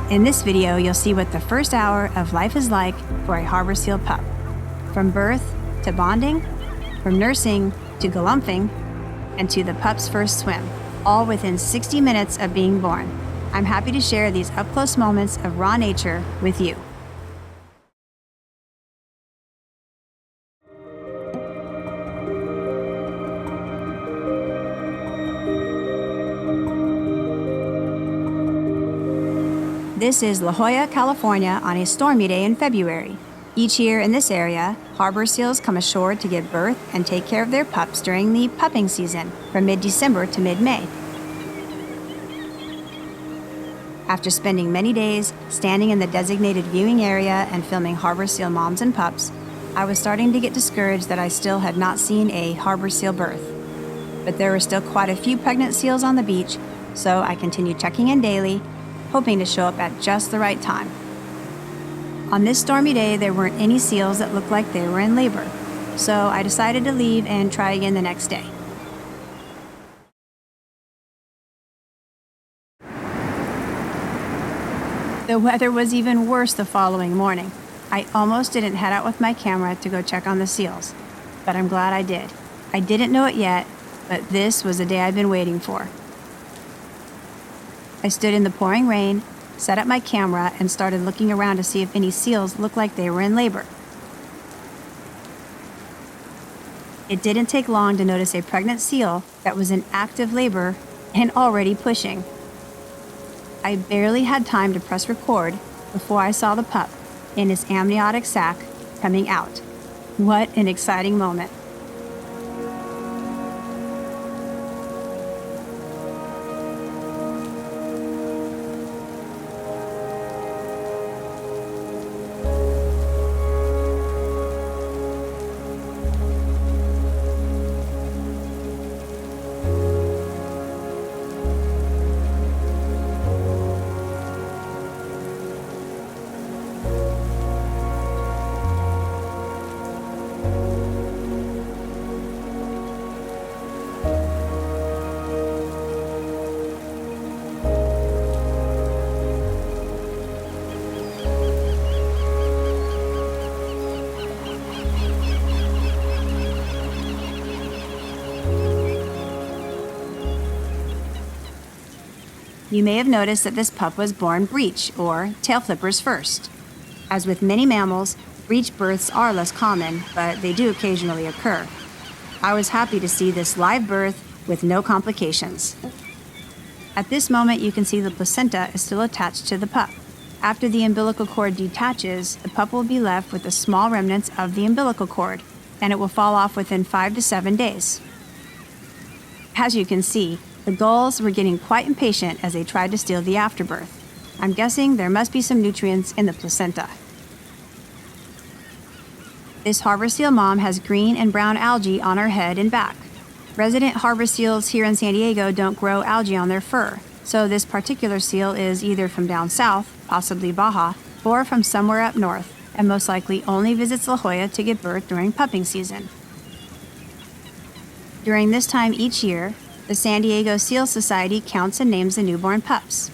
In this video, you'll see what the first hour of life is like for a harbor seal pup. From birth to bonding, from nursing to galumphing, and to the pup's first swim, all within 60 minutes of being born. I'm happy to share these up-close moments of raw nature with you. This is La Jolla, California on a stormy day in February. Each year in this area, harbor seals come ashore to give birth and take care of their pups during the pupping season from mid-December to mid-May. After spending many days standing in the designated viewing area and filming harbor seal moms and pups, I was starting to get discouraged that I still had not seen a harbor seal birth. But there were still quite a few pregnant seals on the beach, so I continued checking in daily, hoping to show up at just the right time. On this stormy day, there weren't any seals that looked like they were in labor, so I decided to leave and try again the next day. The weather was even worse the following morning. I almost didn't head out with my camera to go check on the seals, but I'm glad I did. I didn't know it yet, but this was the day I'd been waiting for. I stood in the pouring rain, set up my camera, and started looking around to see if any seals looked like they were in labor. It didn't take long to notice a pregnant seal that was in active labor and already pushing. I barely had time to press record before I saw the pup in his amniotic sac coming out. What an exciting moment. You may have noticed that this pup was born breech, or tail flippers first. As with many mammals, breech births are less common, but they do occasionally occur. I was happy to see this live birth with no complications. At this moment, you can see the placenta is still attached to the pup. After the umbilical cord detaches, the pup will be left with the small remnants of the umbilical cord, and it will fall off within 5 to 7 days. As you can see, the gulls were getting quite impatient as they tried to steal the afterbirth. I'm guessing there must be some nutrients in the placenta. This harbor seal mom has green and brown algae on her head and back. Resident harbor seals here in San Diego don't grow algae on their fur, so this particular seal is either from down south, possibly Baja, or from somewhere up north, and most likely only visits La Jolla to give birth during pupping season. During this time each year, the San Diego Seal Society counts and names the newborn pups.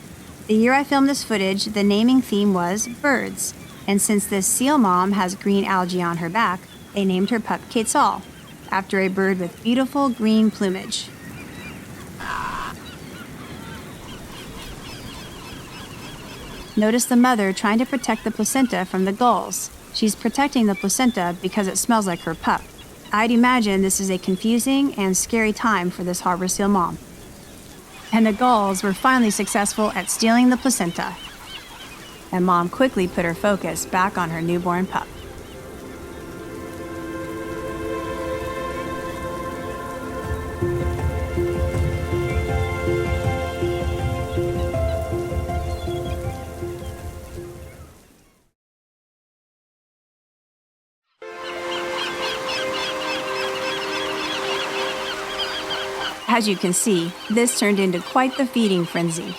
The year I filmed this footage, the naming theme was birds, and since this seal mom has green algae on her back, they named her pup Quetzal, after a bird with beautiful green plumage. Notice the mother trying to protect the placenta from the gulls. She's protecting the placenta because it smells like her pup. I'd imagine this is a confusing and scary time for this harbor seal mom. And the gulls were finally successful at stealing the placenta. And mom quickly put her focus back on her newborn pup. As you can see, this turned into quite the feeding frenzy.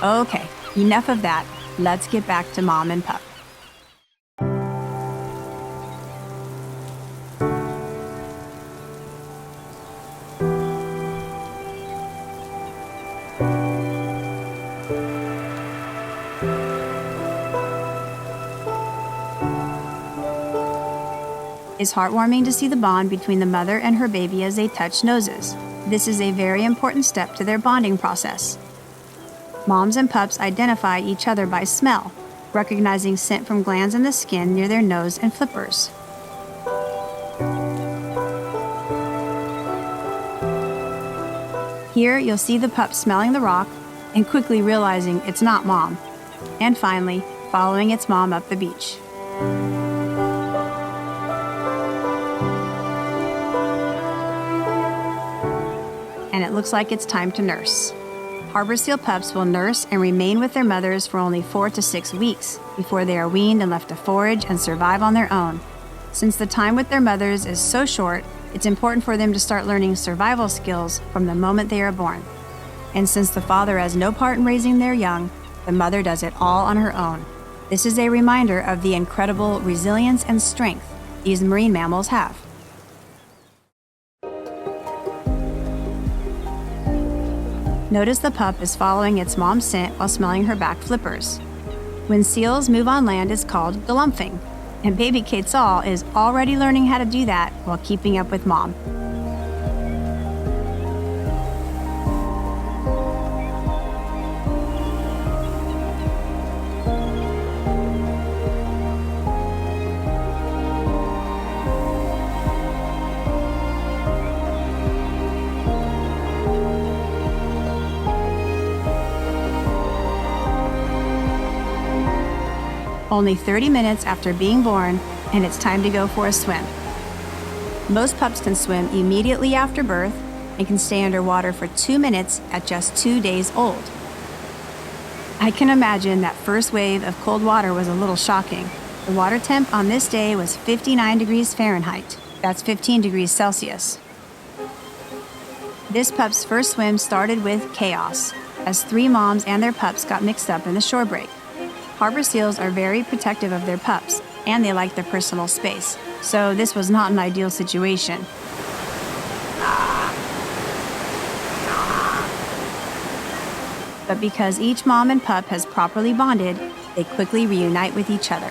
Okay, Enough of that. Let's get back to mom and pup. It's heartwarming to see the bond between the mother and her baby as they touch noses. This is a very important step to their bonding process. Moms and pups identify each other by smell, recognizing scent from glands in the skin near their nose and flippers. Here, you'll see the pup smelling the rock and quickly realizing it's not mom, and finally, following its mom up the beach. And it looks like it's time to nurse. Harbor seal pups will nurse and remain with their mothers for only 4 to 6 weeks before they are weaned and left to forage and survive on their own. Since the time with their mothers is so short, it's important for them to start learning survival skills from the moment they are born. And since the father has no part in raising their young, the mother does it all on her own. This is a reminder of the incredible resilience and strength these marine mammals have. Notice the pup is following its mom's scent while smelling her back flippers. When seals move on land, it's called galumphing, and baby Quetzal is already learning how to do that while keeping up with mom. Only 30 minutes after being born, and it's time to go for a swim. Most pups can swim immediately after birth and can stay underwater for 2 minutes at just 2 days old. I can imagine that first wave of cold water was a little shocking. The water temp on this day was 59 degrees Fahrenheit. That's 15 degrees Celsius. This pup's first swim started with chaos, as 3 moms and their pups got mixed up in the shore break. Harbor seals are very protective of their pups, and they like their personal space, so this was not an ideal situation. But because each mom and pup has properly bonded, they quickly reunite with each other.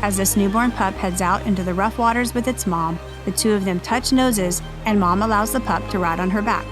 As this newborn pup heads out into the rough waters with its mom, the 2 of them touch noses, and mom allows the pup to ride on her back.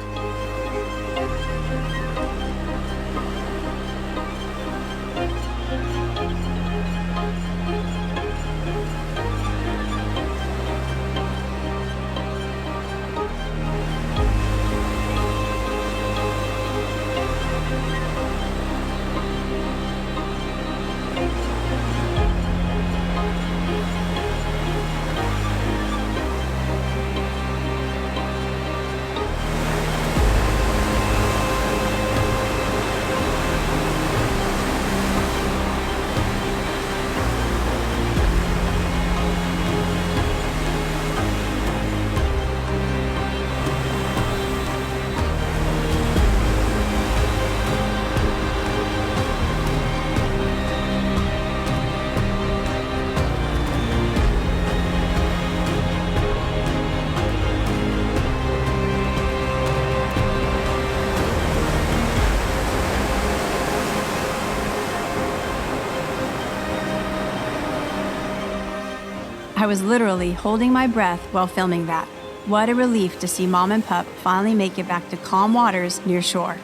I was literally holding my breath while filming that. What a relief to see mom and pup finally make it back to calm waters near shore.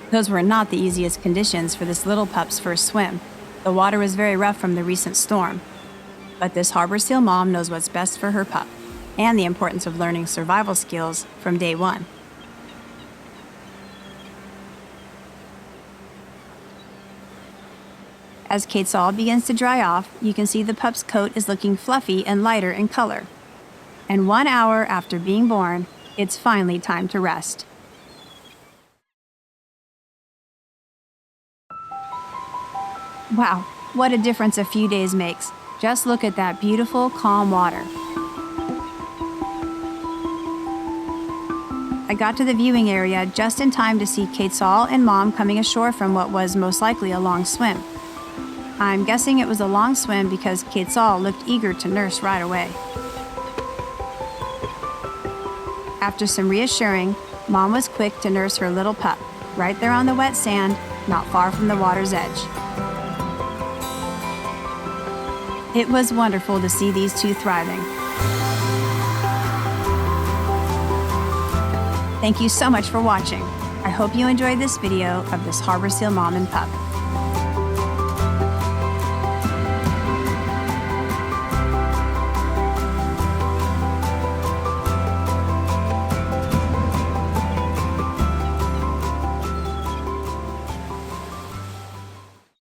Those were not the easiest conditions for this little pup's first swim. The water was very rough from the recent storm. But this harbor seal mom knows what's best for her pup, and the importance of learning survival skills from day one. As Quetzal begins to dry off, you can see the pup's coat is looking fluffy and lighter in color. And 1 hour after being born, it's finally time to rest. Wow, what a difference a few days makes. Just look at that beautiful, calm water. I got to the viewing area just in time to see Quetzal and Mom coming ashore from what was most likely a long swim. I'm guessing it was a long swim because Quetzal looked eager to nurse right away. After some reassuring, Mom was quick to nurse her little pup, right there on the wet sand, not far from the water's edge. It was wonderful to see these two thriving. Thank you so much for watching. I hope you enjoyed this video of this harbor seal mom and pup.